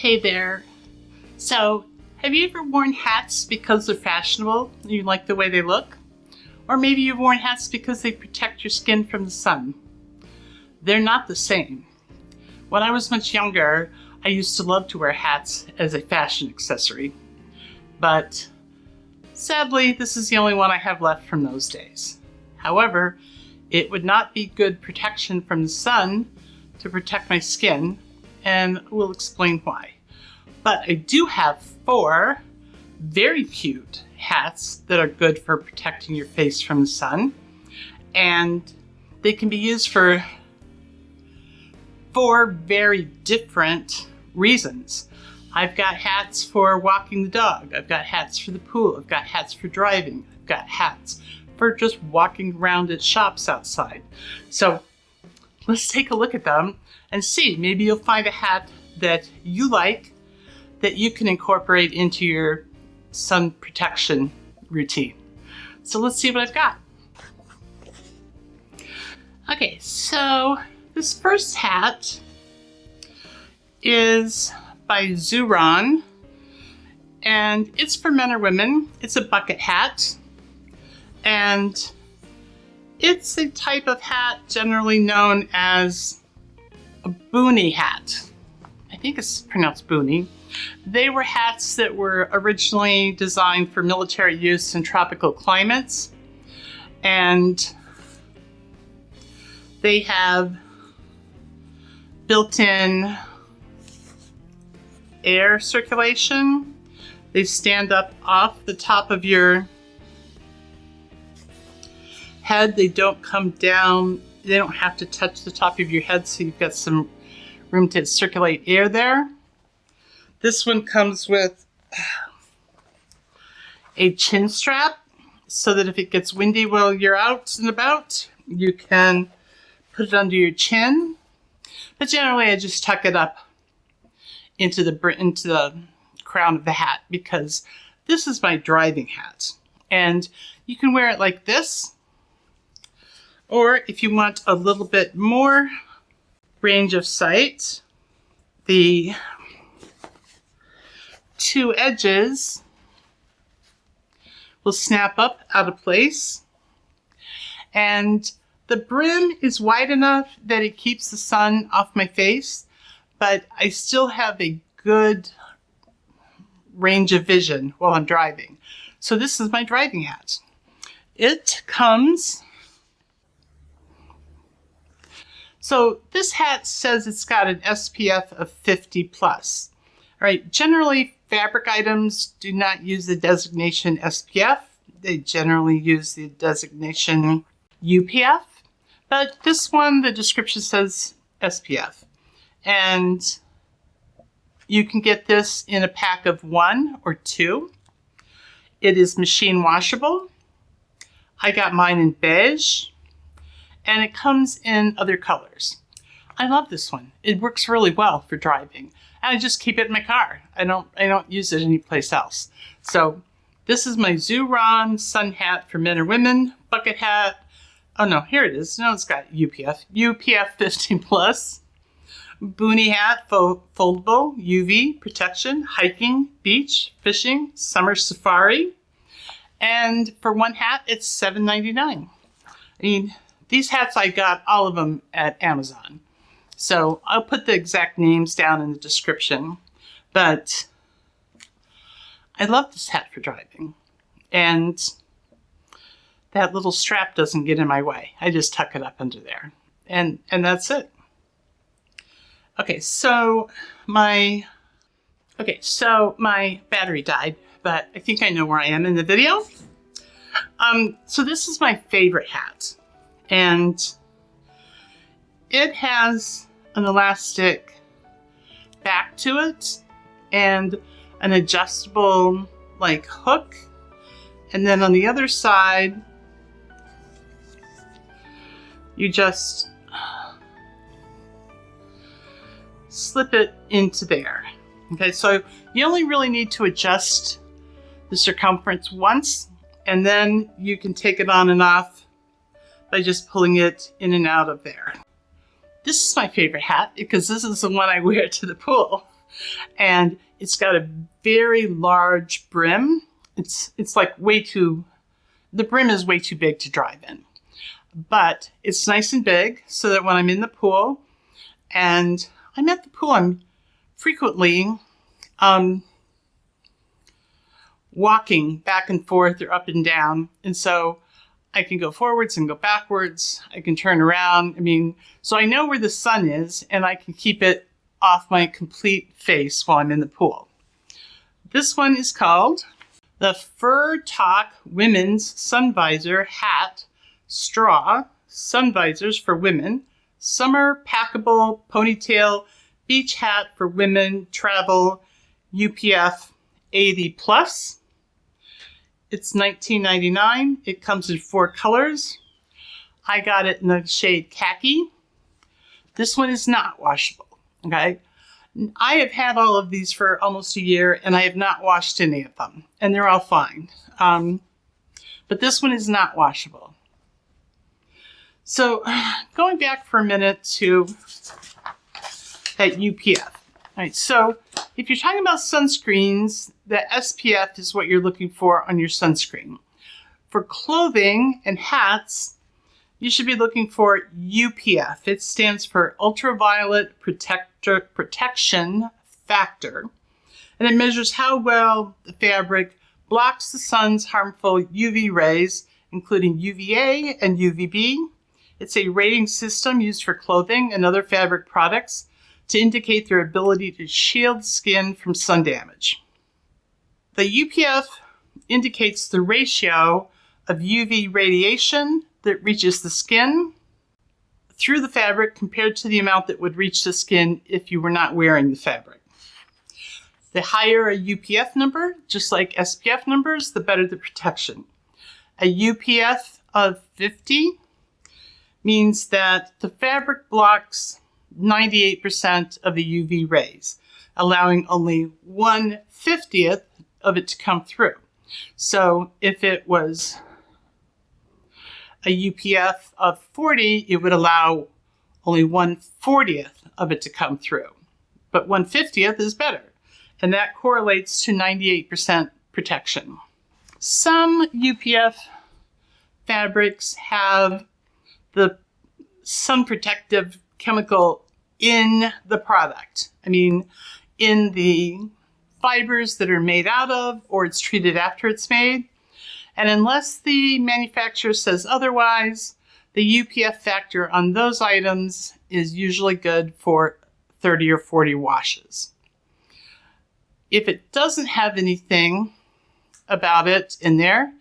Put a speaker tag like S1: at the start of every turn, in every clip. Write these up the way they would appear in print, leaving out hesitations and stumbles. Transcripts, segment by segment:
S1: Hey there. So, have you ever worn hats because they're fashionable and you like the way they look? Or maybe you've worn hats because they protect your skin from the sun. They're not the same. When I was much younger, I used to love to wear hats as a fashion accessory. But sadly, this is the only one I have left from those days. However, it would not be good protection from the sun to protect my skin, and we'll explain why. But I do have 4 very cute hats that are good for protecting your face from the sun, and they can be used for 4 very different reasons. I've got hats for walking the dog, I've got hats for the pool, I've got hats for driving, I've got hats for just walking around at shops outside. So let's take a look at them and see, maybe you'll find a hat that you like that you can incorporate into your sun protection routine. So let's see what I've got. Okay, so this first hat is by Zuron, and it's for men or women. It's a bucket hat, and it's a type of hat generally known as a boonie hat. I think it's pronounced boonie. They were hats that were originally designed for military use in tropical climates, and they have built-in air circulation. They stand up off the top of your head. They don't come down. They don't have to touch the top of your head, so you've got some room to circulate air there. This one comes with a chin strap so that if it gets windy while you're out and about, you can put it under your chin. But generally, I just tuck it up into the crown of the hat because this is my driving hat. And you can wear it like this, or if you want a little bit more range of sight, the 2 edges will snap up out of place, and the brim is wide enough that it keeps the sun off my face, but I still have a good range of vision while I'm driving. So this is my driving hat. It comes... So this hat says it's got an SPF of 50 plus. All right, generally fabric items do not use the designation SPF. They generally use the designation UPF. But this one, the description says SPF. And you can get this in a pack of 1 or 2. It is machine washable. I got mine in beige. And it comes in other colors. I love this one. It works really well for driving. And I just keep it in my car. I don't use it anyplace else. So this is my Zuron sun hat for men or women, bucket hat. Oh no, here it is. No, it's got UPF 15 plus. Boonie hat, foldable, UV protection, hiking, beach, fishing, summer safari. And for one hat, it's $7.99. I mean, these hats, I got all of them at Amazon. So I'll put the exact names down in the description. But I love this hat for driving. And that little strap doesn't get in my way. I just tuck it up under there. And that's it. Okay, so my battery died, but I think I know where I am in the video. So this is my favorite hat. And it has an elastic back to it and an adjustable like hook. And then on the other side, you just slip it into there. Okay, so you only really need to adjust the circumference once, and then you can take it on and off by just pulling it in and out of there. This is my favorite hat because this is the one I wear to the pool. And it's got a very large brim. It's like the brim is way too big to drive in. But it's nice and big so that when I'm in the pool, and I'm at the pool, I'm frequently walking back and forth or up and down. And so I can go forwards and go backwards. I can turn around. So I know where the sun is, and I can keep it off my complete face while I'm in the pool. This one is called the Fur Talk Women's Sun Visor Hat Straw Sun Visors for Women, Summer Packable Ponytail Beach Hat for Women, Travel, UPF 80+. It's $19.99. It comes in 4 colors. I got it in the shade khaki. This one is not washable, okay? I have had all of these for almost a year, and I have not washed any of them, and they're all fine. But this one is not washable. So going back for a minute to that UPF. All right, so if you're talking about sunscreens, the SPF is what you're looking for on your sunscreen. For clothing and hats, you should be looking for UPF. It stands for Ultraviolet Protection Factor, and it measures how well the fabric blocks the sun's harmful UV rays, including UVA and UVB. It's a rating system used for clothing and other fabric products to indicate their ability to shield skin from sun damage. The UPF indicates the ratio of UV radiation that reaches the skin through the fabric compared to the amount that would reach the skin if you were not wearing the fabric. The higher a UPF number, just like SPF numbers, the better the protection. A UPF of 50 means that the fabric blocks 98% of the UV rays, allowing only 1/50th of it to come through. So if it was a UPF of 40, it would allow only 1/40th of it to come through. But 1/50th is better, and that correlates to 98% protection. Some UPF fabrics have the sun protective chemical in the product. In the fibers that are made out of, or it's treated after it's made. And unless the manufacturer says otherwise, the UPF factor on those items is usually good for 30 or 40 washes. If it doesn't have anything about it in there,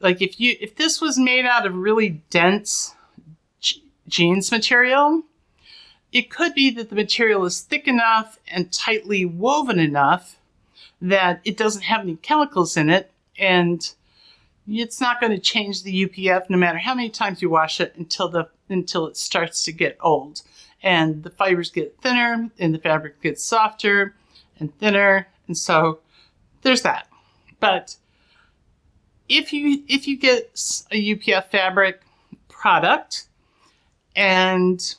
S1: like if this was made out of really dense jeans material, it could be that the material is thick enough and tightly woven enough that it doesn't have any chemicals in it, and it's not going to change the UPF no matter how many times you wash it until it starts to get old. And the fibers get thinner and the fabric gets softer and thinner. And so there's that. But if you get a UPF fabric product and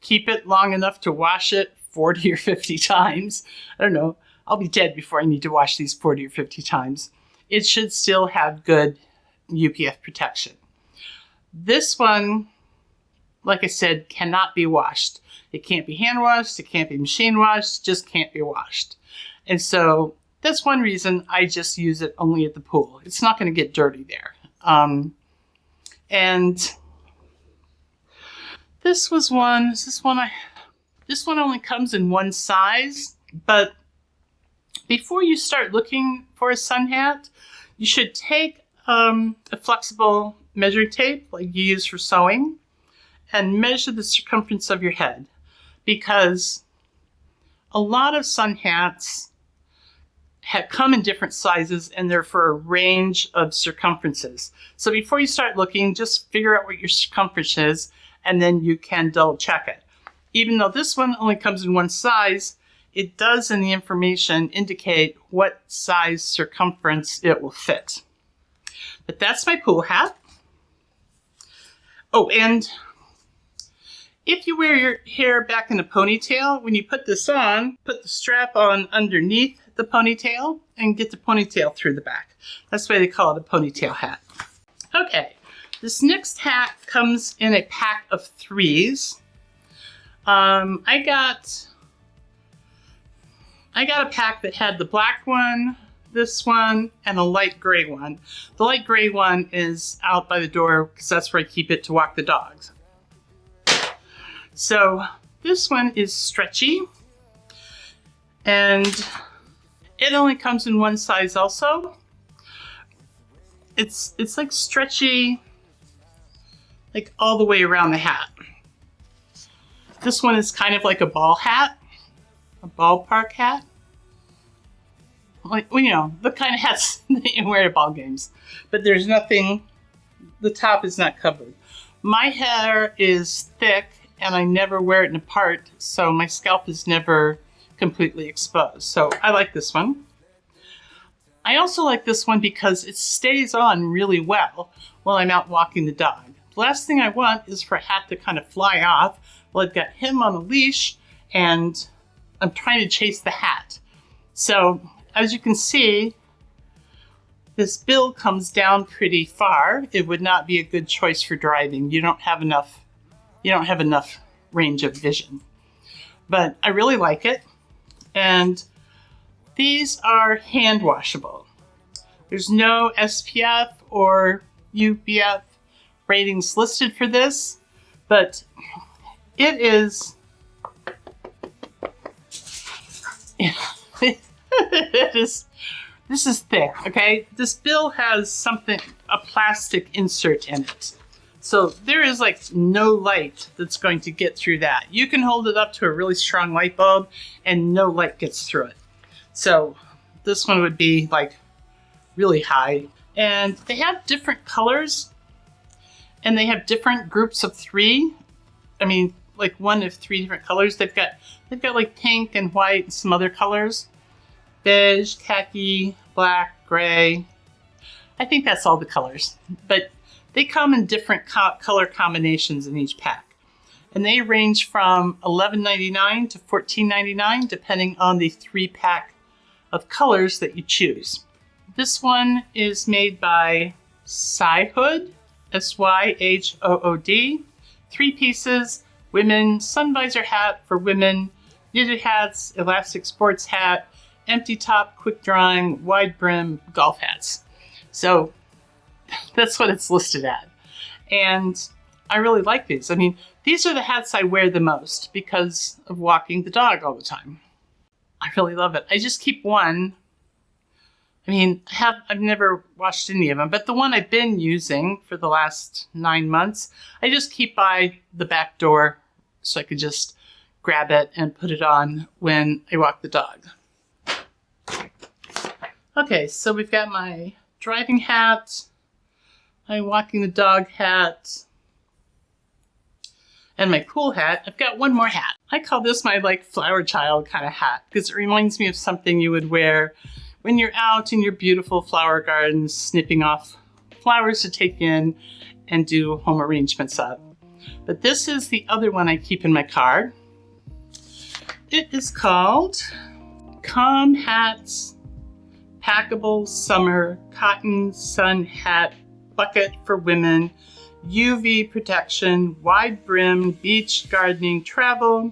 S1: keep it long enough to wash it 40 or 50 times, I don't know, I'll be dead before I need to wash these 40 or 50 times, it should still have good UPF protection. This one, like I said, cannot be washed. It can't be hand washed, it can't be machine washed, just can't be washed. And so that's one reason I just use it only at the pool. It's not going to get dirty there. And this one only comes in one size, but before you start looking for a sun hat, you should take a flexible measuring tape like you use for sewing and measure the circumference of your head, because a lot of sun hats come in different sizes and they're for a range of circumferences. So before you start looking, just figure out what your circumference is and then you can double check it. Even though this one only comes in one size, it does in the information indicate what size circumference it will fit. But that's my pool hat. Oh, and If you wear your hair back in a ponytail, when you put this on, put the strap on underneath the ponytail and get the ponytail through the back. That's why they call it a ponytail hat. Okay, this next hat comes in a pack of 3s. I got a pack that had the black one, this one, and a light gray one. The light gray one is out by the door because that's where I keep it to walk the dogs. So this one is stretchy, and it only comes in one size also. It's like stretchy, like all the way around the hat. This one is kind of like a ball hat, a ballpark hat. Like, well, you know, the kind of hats that you wear at ball games. But there's nothing, the top is not covered. My hair is thick and I never wear it in a part, so my scalp is never completely exposed. So I like this one. I also like this one because it stays on really well while I'm out walking the dog. The last thing I want is for a hat to kind of fly off. Well, I've got him on a leash and I'm trying to chase the hat. So as you can see, this bill comes down pretty far. It would not be a good choice for driving. You don't have enough range of vision. But I really like it. And these are hand washable. There's no SPF or UPF ratings listed for this, but it is this is thick, okay? This bill has something, a plastic insert in it. So there is like no light that's going to get through that. You can hold it up to a really strong light bulb and no light gets through it. So this one would be like really high. And they have different colors and they have different groups of 3. I mean, like one of 3 different colors. They've got like pink and white and some other colors. Beige, khaki, black, gray. I think that's all the colors. But they come in different color combinations in each pack. And they range from $11.99 to $14.99 depending on the 3-pack of colors that you choose. This one is made by Syhood, Syhood. 3 pieces, women, sun visor hat for women, knitted hats, elastic sports hat, empty top, quick drying, wide brim, golf hats. So that's what it's listed at. And I really like these. I mean, these are the hats I wear the most because of walking the dog all the time. I really love it. I just keep one. I mean, I've never washed any of them, but the one I've been using for the last 9 months, I just keep by the back door so I could just grab it and put it on when I walk the dog. Okay, so we've got my driving hat, my walking the dog hat, and my cool hat. I've got one more hat. I call this my like flower child kind of hat because it reminds me of something you would wear when you're out in your beautiful flower garden snipping off flowers to take in and do home arrangements of. But this is the other one I keep in my car. It is called Calm Hats Packable Summer Cotton Sun Hat Bucket for Women, UV protection, wide brim, beach, gardening, travel.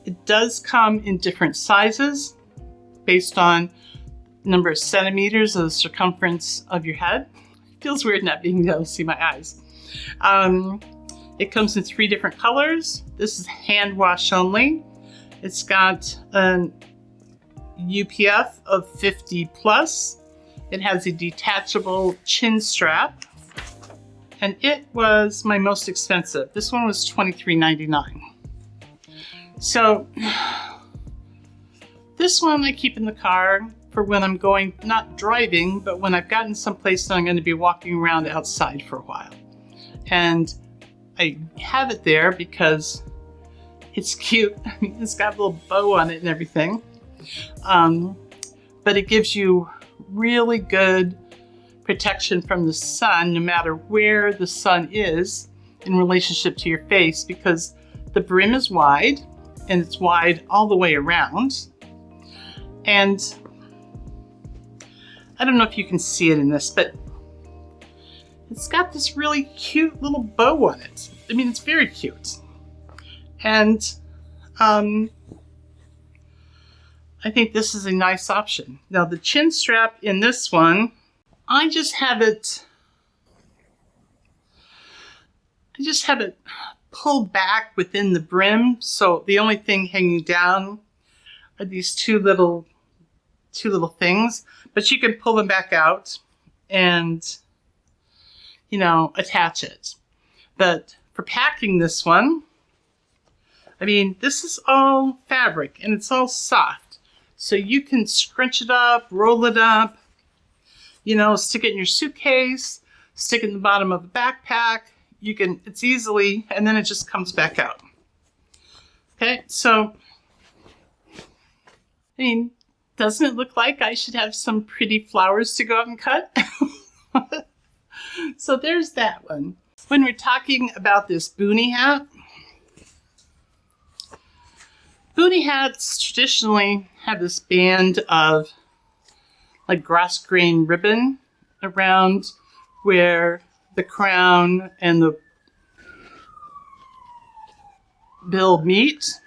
S1: It does come in different sizes based on number of centimeters of the circumference of your head. It feels weird not being able to see my eyes. It comes in 3 different colors. This is hand wash only. It's got an UPF of 50 plus. It has a detachable chin strap. And it was my most expensive. This one was $23.99. So this one I keep in the car for when I'm going, not driving, but when I've gotten someplace that I'm going to be walking around outside for a while. And I have it there because it's cute. I mean, it's got a little bow on it and everything. But it gives you really good protection from the sun, no matter where the sun is in relationship to your face, because The brim is wide, and it's wide all the way around. And I don't know if you can see it in this, but it's got this really cute little bow on it. I mean, it's very cute. And I think this is a nice option. Now the chin strap in this one, I just have it pulled back within the brim. So the only thing hanging down are these two little things, but you can pull them back out and, you know, attach it. But for packing this one, I mean, this is all fabric and it's all soft. So you can scrunch it up, roll it up, you know, stick it in your suitcase, stick it in the bottom of the backpack. It's easily, and then it just comes back out. Okay, so, I mean, doesn't it look like I should have some pretty flowers to go out and cut? So there's that one. When we're talking about this boonie hat, boonie hats traditionally have this band of like grass grain ribbon around where the crown and the bill meet.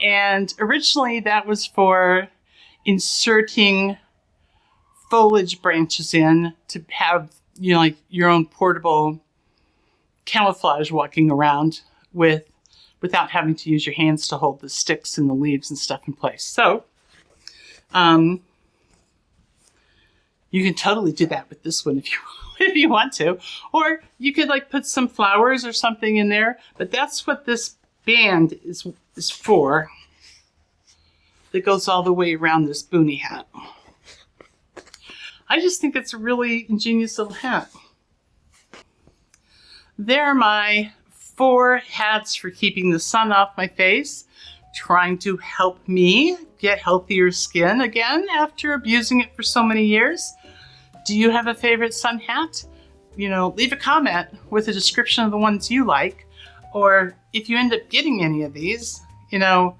S1: And originally that was for inserting foliage branches in to have, you know, like your own portable camouflage walking around without having to use your hands to hold the sticks and the leaves and stuff in place. So you can totally do that with this one if you want to. Or you could like put some flowers or something in there, but that's what this band is for. That goes all the way around this boonie hat. I just think it's a really ingenious little hat. There are my 4 hats for keeping the sun off my face, trying to help me get healthier skin again after abusing it for so many years. Do you have a favorite sun hat? You know, leave a comment with a description of the ones you like, or if you end up getting any of these, you know,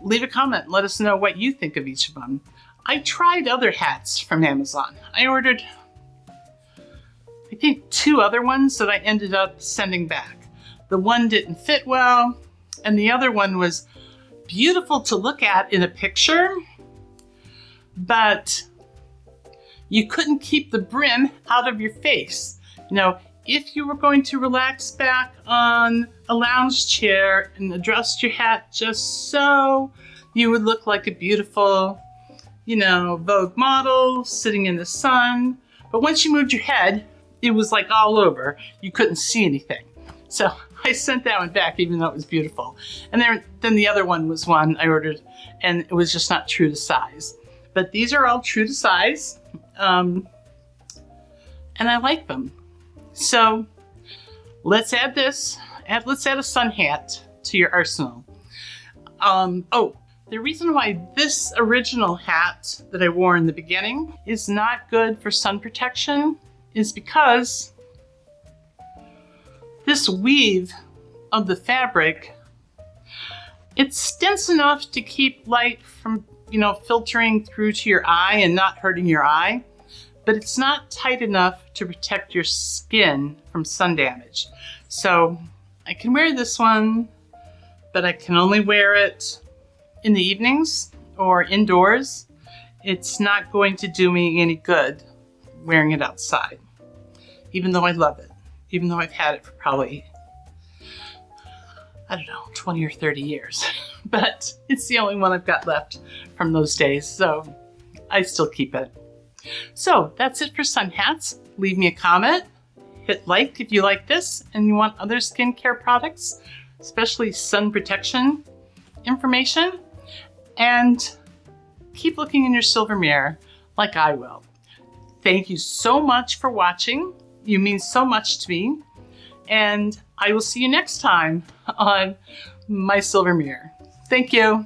S1: leave a comment and let us know what you think of each of them. I tried other hats from Amazon. I ordered, I think, 2 other ones that I ended up sending back. The one didn't fit well, and the other one was beautiful to look at in a picture, but you couldn't keep the brim out of your face. You know, if you were going to relax back on a lounge chair and adjust your hat just so, you would look like a beautiful, you know, Vogue model sitting in the sun. But once you moved your head, it was like all over. You couldn't see anything. So I sent that one back even though it was beautiful. And then the other one was one I ordered and it was just not true to size. But these are all true to size. And I like them. So let's add this. Let's add a sun hat to your arsenal. The reason why this original hat that I wore in the beginning is not good for sun protection is because this weave of the fabric, it's dense enough to keep light from, you know, filtering through to your eye and not hurting your eye, but it's not tight enough to protect your skin from sun damage. So I can wear this one, but I can only wear it in the evenings or indoors. It's not going to do me any good wearing it outside, even though I love it, even though I've had it for probably, I don't know, 20 or 30 years, but it's the only one I've got left from those days, so I still keep it. So that's it for sun hats. Leave me a comment, hit like if you like this and you want other skincare products, especially sun protection information, and keep looking in your silver mirror like I will. Thank you so much for watching. You mean so much to me, and I will see you next time on my silver mirror. Thank you.